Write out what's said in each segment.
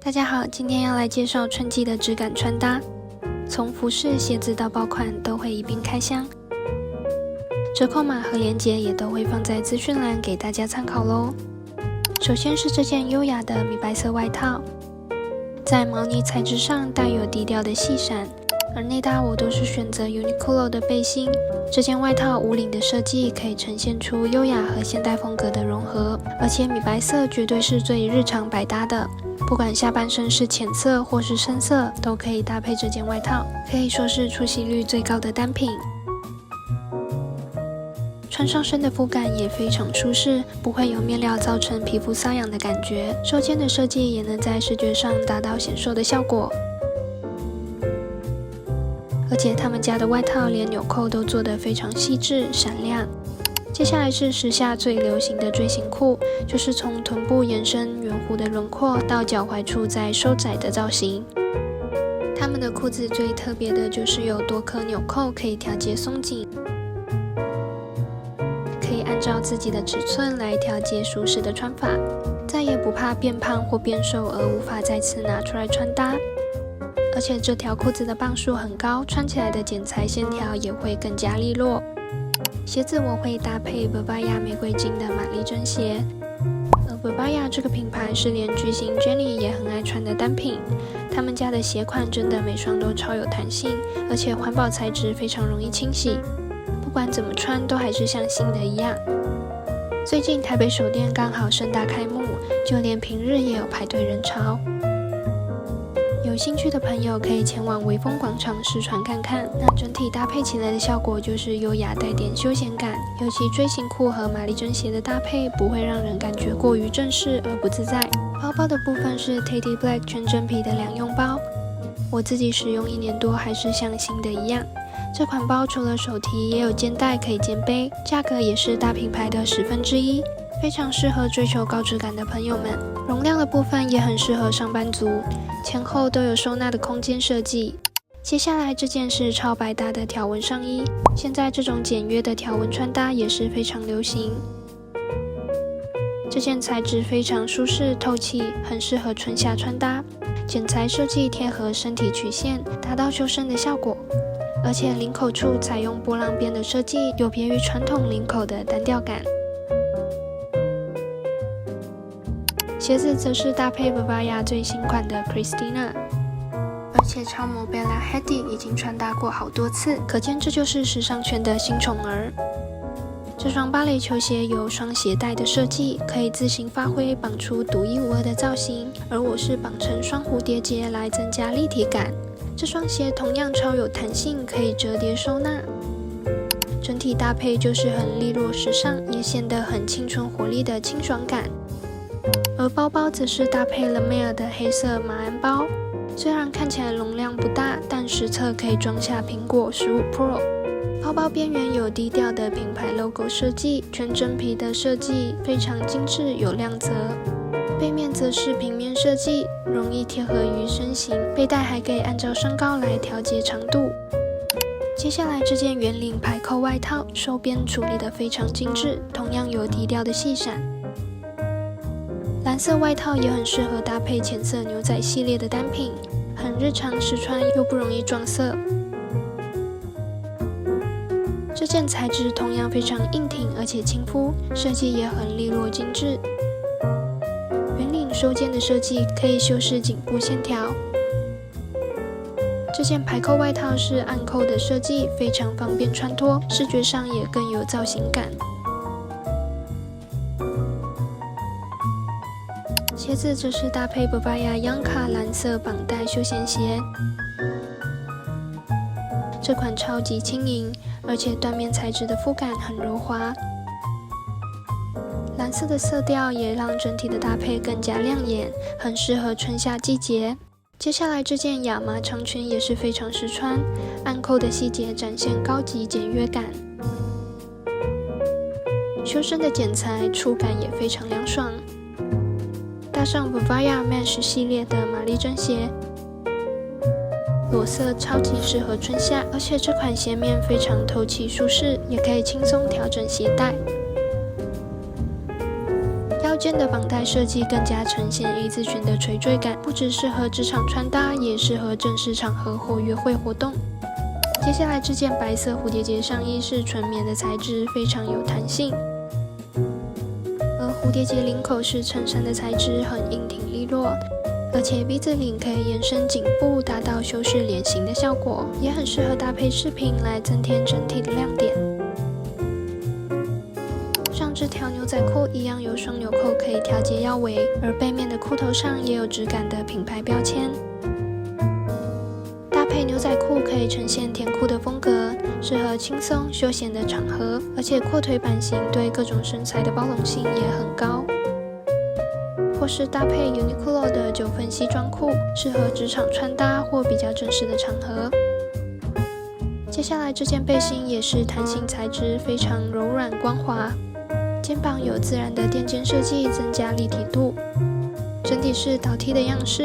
大家好，今天要来介绍春季的质感穿搭，从服饰、鞋子到爆款都会一并开箱，折扣码和链接也都会放在资讯栏给大家参考咯。首先是这件优雅的米白色外套，在毛呢材质上带有低调的细闪，而内搭我都是选择 Uniqlo 的背心。这件外套无领的设计可以呈现出优雅和现代风格的融合，而且米白色绝对是最日常百搭的，不管下半身是浅色或是深色，都可以搭配这件外套，可以说是出席率最高的单品。穿上身的肤感也非常舒适，不会有面料造成皮肤瘙痒的感觉，收肩的设计也能在视觉上达到显瘦的效果。而且他们家的外套连纽扣都做得非常细致闪亮。接下来是时下最流行的锥形裤，就是从臀部延伸圆弧的轮廓到脚踝处再收窄的造型。他们的裤子最特别的就是有多颗纽扣可以调节松紧，可以按照自己的尺寸来调节舒适的穿法，再也不怕变胖或变瘦而无法再次拿出来穿搭。而且这条裤子的磅数很高，穿起来的剪裁线条也会更加利落。鞋子我会搭配 Bavaya 玫瑰金的玛丽珍鞋，而 Bavaya 这个品牌是连巨星 Jennie 也很爱穿的单品。他们家的鞋款真的每双都超有弹性，而且环保材质非常容易清洗，不管怎么穿都还是像新的一样。最近台北手店刚好盛大开幕，就连平日也有排队人潮。有兴趣的朋友可以前往微风广场试穿看看，那整体搭配起来的效果就是优雅带点休闲感，尤其锥形裤和玛丽珍鞋的搭配不会让人感觉过于正式而不自在。包包的部分是 Teddy Black 全真皮的两用包，我自己使用1年多还是像新的一样。这款包除了手提也有肩带可以肩背，价格也是大品牌的1/10，非常适合追求高质感的朋友们。容量的部分也很适合上班族，前后都有收纳的空间设计。接下来这件是超百搭的条纹上衣，现在这种简约的条纹穿搭也是非常流行。这件材质非常舒适透气，很适合春夏穿搭，剪裁设计贴合身体曲线，达到修身的效果。而且领口处采用波浪边的设计，有别于传统领口的单调感。鞋子则是搭配 Bavaya 最新款的 Christina， 而且超模 Bella Hadid 已经穿搭过好多次，可见这就是时尚圈的新宠儿。这双芭蕾球鞋有双鞋带的设计，可以自行发挥，绑出独一无二的造型，而我是绑成双蝴蝶结来增加立体感。这双鞋同样超有弹性，可以折叠收纳，整体搭配就是很利落时尚，也显得很青春活力的清爽感。而包包则是搭配了 Mer 的黑色马鞍包，虽然看起来容量不大，但实测可以装下苹果15 Pro。包包边缘有低调的品牌 logo 设计，全真皮的设计非常精致有亮泽，背面则是平面设计，容易贴合于身形，背带还可以按照身高来调节长度。接下来这件圆领排扣外套，收边处理得非常精致，同样有低调的细闪。蓝色外套也很适合搭配浅色牛仔系列的单品，很日常实穿又不容易撞色。这件材质同样非常硬挺而且亲肤，设计也很利落精致。圆领收肩的设计可以修饰颈部线条。这件排扣外套是暗扣的设计，非常方便穿脱，视觉上也更有造型感。鞋子则是搭配 Bavaya Yanka 蓝色绑带休闲鞋，这款超级轻盈，而且缎面材质的肤感很柔滑。蓝色的色调也让整体的搭配更加亮眼，很适合春夏季节。接下来这件亚麻长裙也是非常实穿，暗扣的细节展现高级简约感，修身的剪裁触感也非常凉爽。搭上 Bavaya Mesh 系列的玛丽珍鞋，裸色超级适合春夏，而且这款鞋面非常透气舒适，也可以轻松调整鞋带。腰腰间的绑带设计更加呈现 A 字裙的垂坠感，不只适合职场穿搭，也适合正式场合或约会活动。接下来这件白色蝴蝶结上衣是纯棉的材质，非常有弹性。而蝴蝶结领口是衬衫的材质，很硬挺利落，而且 V 字领可以延伸颈部，达到修饰脸型的效果，也很适合搭配饰品来增添整体的亮点。上这条牛仔裤一样有双纽扣可以调节腰围，而背面的裤头上也有质感的品牌标签。搭配牛仔裤可以呈现甜酷的风格，适合轻松休闲的场合，而且阔腿版型对各种身材的包容性也很高。或是搭配 Uniqlo 的9分西装裤，适合职场穿搭或比较正式的场合。接下来这件背心也是弹性材质，非常柔软光滑，肩膀有自然的垫肩设计，增加立体度。整体是倒梯的样式，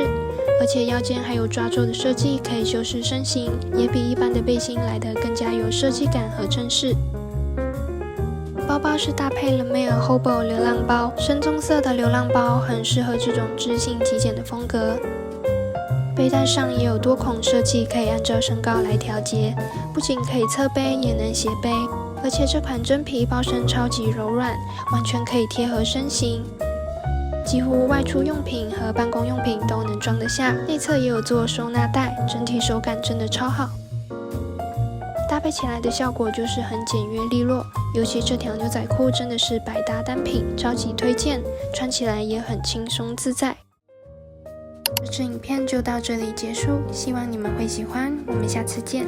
而且腰间还有抓皱的设计，可以修饰身形，也比一般的背心来得更加有设计感和正式。包包是搭配了 Mayer Hobo 流浪包，深棕色的流浪包很适合这种知性极简的风格。背带上也有多孔设计，可以按照身高来调节，不仅可以侧背，也能斜背。而且这款真皮包身超级柔软，完全可以贴合身形，几乎外出用品和办公用品都能装得下。内侧也有做收纳袋，整体手感真的超好。搭配起来的效果就是很简约利落，尤其这条牛仔裤真的是百搭单品，超级推荐，穿起来也很轻松自在。这支影片就到这里结束，希望你们会喜欢，我们下次见。